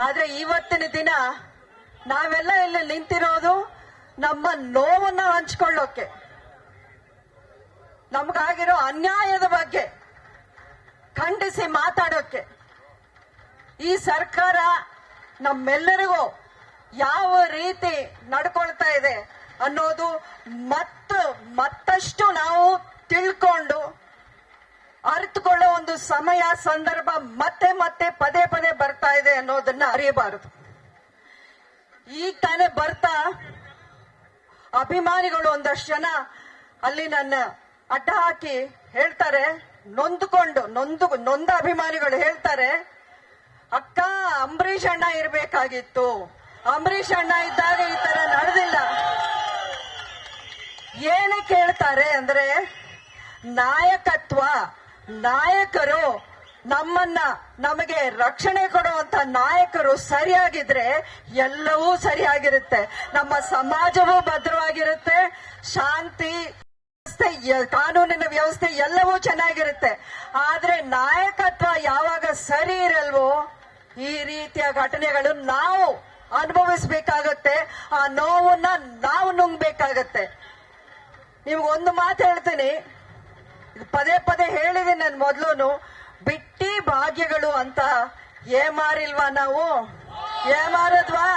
ಆದ್ರೆ ಇವತ್ತಿನ ದಿನ ನಾವೆಲ್ಲ ಇಲ್ಲಿ ನಿಂತಿರೋದು ನಮ್ಮ ನೋವನ್ನ ಹಂಚ್ಕೊಳ್ಳೋಕೆ, ನಮಗಾಗಿರೋ ಅನ್ಯಾಯದ ಬಗ್ಗೆ ಖಂಡಿಸಿ ಮಾತಾಡೋಕೆ. ಈ ಸರ್ಕಾರ ನಮ್ಮೆಲ್ಲರಿಗೂ ಯಾವ ರೀತಿ ನಡ್ಕೊಳ್ತಾ ಇದೆ ಅನ್ನೋದು ಮತ್ತಷ್ಟು ನಾವು ತಿಳ್ಕೊಂಡು ಅರಿತುಕೊಳ್ಳೋ ಒಂದು ಸಮಯ ಸಂದರ್ಭ ಮತ್ತೆ ಮತ್ತೆ ಪದೇ ಪದೇ ಬರ್ತಾ ಇದೆ ಅನ್ನೋದನ್ನ ಅರಿಯಬಾರದು. ಈಗ ತಾನೇ ಬರ್ತಾ ಅಭಿಮಾನಿಗಳು ಒಂದಷ್ಟು ಜನ ಅಲ್ಲಿ ನನ್ನ ಅಡ್ಡ ಹಾಕಿ ಹೇಳ್ತಾರೆ, ನೊಂದ ಅಭಿಮಾನಿಗಳು ಹೇಳ್ತಾರೆ, ಅಕ್ಕ ಅಂಬರೀಷ್ ಅಣ್ಣ ಇರ್ಬೇಕಾಗಿತ್ತು, ಅಂಬರೀಷ್ ಅಣ್ಣ ಇದ್ದಾಗ ಈ ತರ ನಡೆದಿಲ್ಲ. ಏನಕ್ಕೆ ಹೇಳ್ತಾರೆ ಅಂದ್ರೆ, ನಾಯಕರು ನಮಗೆ ರಕ್ಷಣೆ ಕೊಡುವಂತ ನಾಯಕರು ಸರಿಯಾಗಿದ್ರೆ ಎಲ್ಲವೂ ಸರಿಯಾಗಿರುತ್ತೆ, ನಮ್ಮ ಸಮಾಜವೂ ಭದ್ರವಾಗಿರುತ್ತೆ, ಶಾಂತಿ ಕಾನೂನಿನ ವ್ಯವಸ್ಥೆ ಎಲ್ಲವೂ ಚೆನ್ನಾಗಿರುತ್ತೆ. ಆದ್ರೆ ನಾಯಕತ್ವ ಯಾವಾಗ ಸರಿ ಇರಲ್ವೋ ಈ ರೀತಿಯ ಘಟನೆಗಳು ನಾವು ಅನುಭವಿಸಬೇಕಾಗತ್ತೆ, ಆ ನೋವನ್ನ ನಾವು ನುಂಗ್ಬೇಕಾಗತ್ತೆ. ನಿಮ್ಗೊಂದು ಮಾತು ಹೇಳ್ತೀನಿ, ಪದೇ ಪದೇ ಹೇಳಿದೀನಿ ನಾನು ಮೊದ್ಲು, ಬಿಟ್ಟಿ ಭಾಗ್ಯಗಳು ಅಂತ ಏಮಾರಿಲ್ವಾ ನಾವು? ಏಮಾರದ್ವಾ?